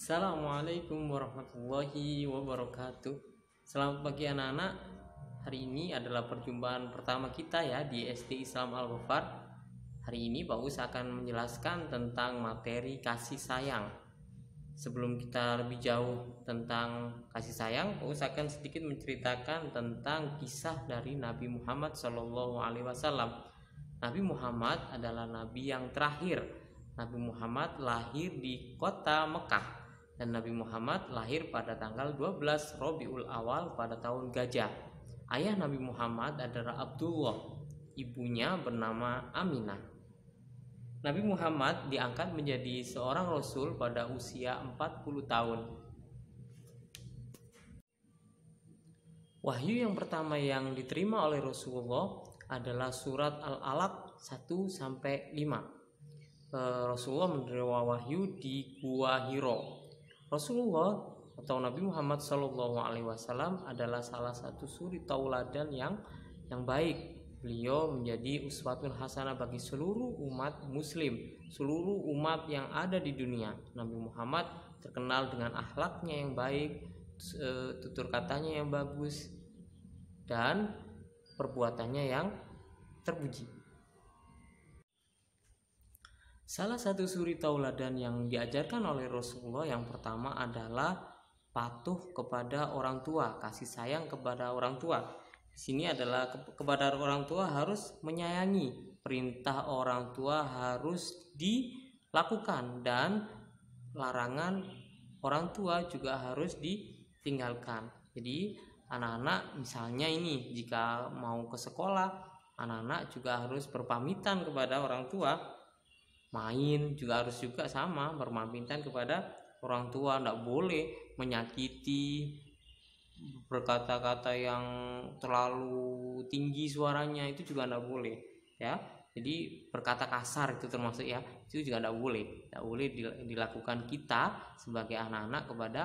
Assalamualaikum warahmatullahi wabarakatuh. Selamat pagi anak-anak. Hari ini adalah perjumpaan pertama kita ya di SD Islam Al-Ghafar. Hari ini Pak Us akan menjelaskan tentang materi kasih sayang. Sebelum kita lebih jauh tentang kasih sayang, Pak Us akan sedikit menceritakan tentang kisah dari Nabi Muhammad SAW. Nabi Muhammad adalah nabi yang terakhir. Nabi Muhammad lahir di kota Mekah dan Nabi Muhammad lahir pada tanggal 12 Rabiul Awal pada tahun Gajah. Ayah Nabi Muhammad adalah Abdullah, ibunya bernama Aminah. Nabi Muhammad diangkat menjadi seorang rasul pada usia 40 tahun. Wahyu yang pertama yang diterima oleh Rasulullah adalah surat Al-Alaq 1-5. Rasulullah menerima wahyu di Gua Hiro. Rasulullah atau Nabi Muhammad SAW adalah salah satu suri tauladan yang baik. Beliau menjadi uswatun hasanah bagi seluruh umat muslim, seluruh umat yang ada di dunia. Nabi Muhammad terkenal dengan akhlaknya yang baik, tutur katanya yang bagus, dan perbuatannya yang terpuji. Salah satu suri tauladan yang diajarkan oleh Rasulullah yang pertama adalah patuh kepada orang tua, kasih sayang kepada orang tua. Di sini adalah kepada orang tua harus menyayangi, perintah orang tua harus dilakukan dan larangan orang tua juga harus ditinggalkan. Jadi anak-anak misalnya ini jika mau ke sekolah, anak-anak juga harus berpamitan kepada orang tua. Main juga harus juga sama, berpamitan kepada orang tua, tidak boleh menyakiti, berkata-kata yang terlalu tinggi suaranya, itu juga tidak boleh ya. Jadi berkata kasar itu termasuk ya, itu juga tidak boleh dilakukan kita sebagai anak-anak kepada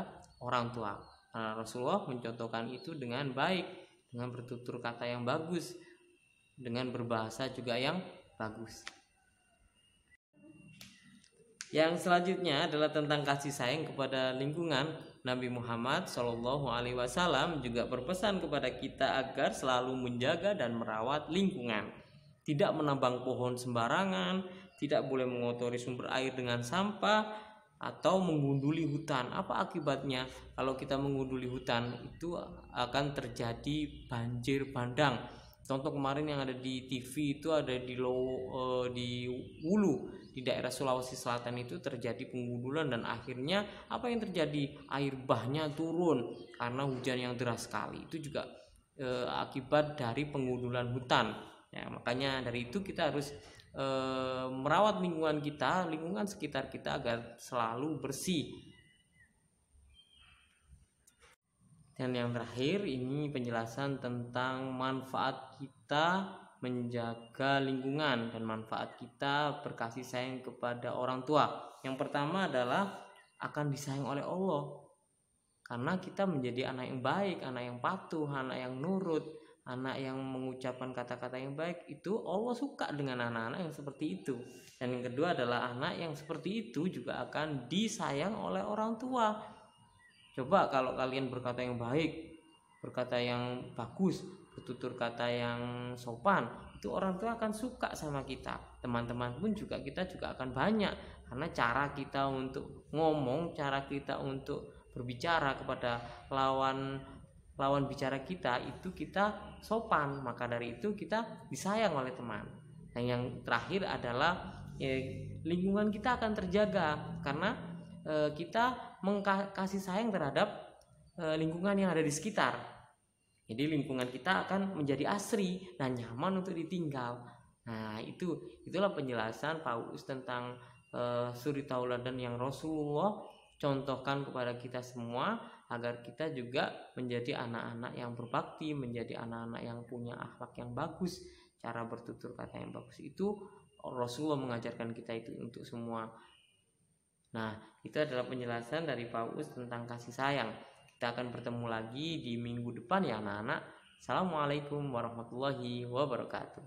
orang tua. Karena Rasulullah mencontohkan itu dengan baik, dengan bertutur kata yang bagus, dengan berbahasa juga yang bagus. Yang selanjutnya adalah tentang kasih sayang kepada lingkungan. Nabi Muhammad SAW juga berpesan kepada kita agar selalu menjaga dan merawat lingkungan. Tidak menambang pohon sembarangan, tidak boleh mengotori sumber air dengan sampah, atau mengunduli hutan. Apa akibatnya kalau kita mengunduli hutan? Itu akan terjadi banjir bandang. Contoh kemarin yang ada di TV itu ada di Wulu, di daerah Sulawesi Selatan itu terjadi pengundulan dan akhirnya apa yang terjadi? Air bahnya turun karena hujan yang deras sekali. Itu juga akibat dari pengundulan hutan. Ya, makanya dari itu kita harus merawat lingkungan kita, lingkungan sekitar kita agar selalu bersih. Dan yang terakhir ini penjelasan tentang manfaat kita menjaga lingkungan dan manfaat kita berkasih sayang kepada orang tua. Yang pertama adalah akan disayang oleh Allah karena kita menjadi anak yang baik, anak yang patuh, anak yang nurut, anak yang mengucapkan kata-kata yang baik. Itu Allah suka dengan anak-anak yang seperti itu. Dan yang kedua adalah anak yang seperti itu juga akan disayang oleh orang tua. Coba kalau kalian berkata yang baik, berkata yang bagus, bertutur kata yang sopan, itu orang tua akan suka sama kita. Teman-teman pun juga kita juga akan banyak, karena cara kita untuk ngomong, cara kita untuk berbicara kepada lawan bicara kita itu kita sopan, maka dari itu kita disayang oleh teman. Dan yang terakhir adalah lingkungan kita akan terjaga karena kita kasih sayang terhadap lingkungan yang ada di sekitar. Jadi lingkungan kita akan menjadi asri dan nyaman untuk ditinggal. Nah, itulah penjelasan Pak Uus tentang suri tauladan yang Rasulullah contohkan kepada kita semua agar kita juga menjadi anak-anak yang berbakti, menjadi anak-anak yang punya akhlak yang bagus, cara bertutur kata yang bagus. Itu Rasulullah mengajarkan kita itu untuk semua. Nah, itu adalah penjelasan dari Pak Uus tentang kasih sayang. Kita akan bertemu lagi di minggu depan ya anak-anak. Assalamualaikum warahmatullahi wabarakatuh.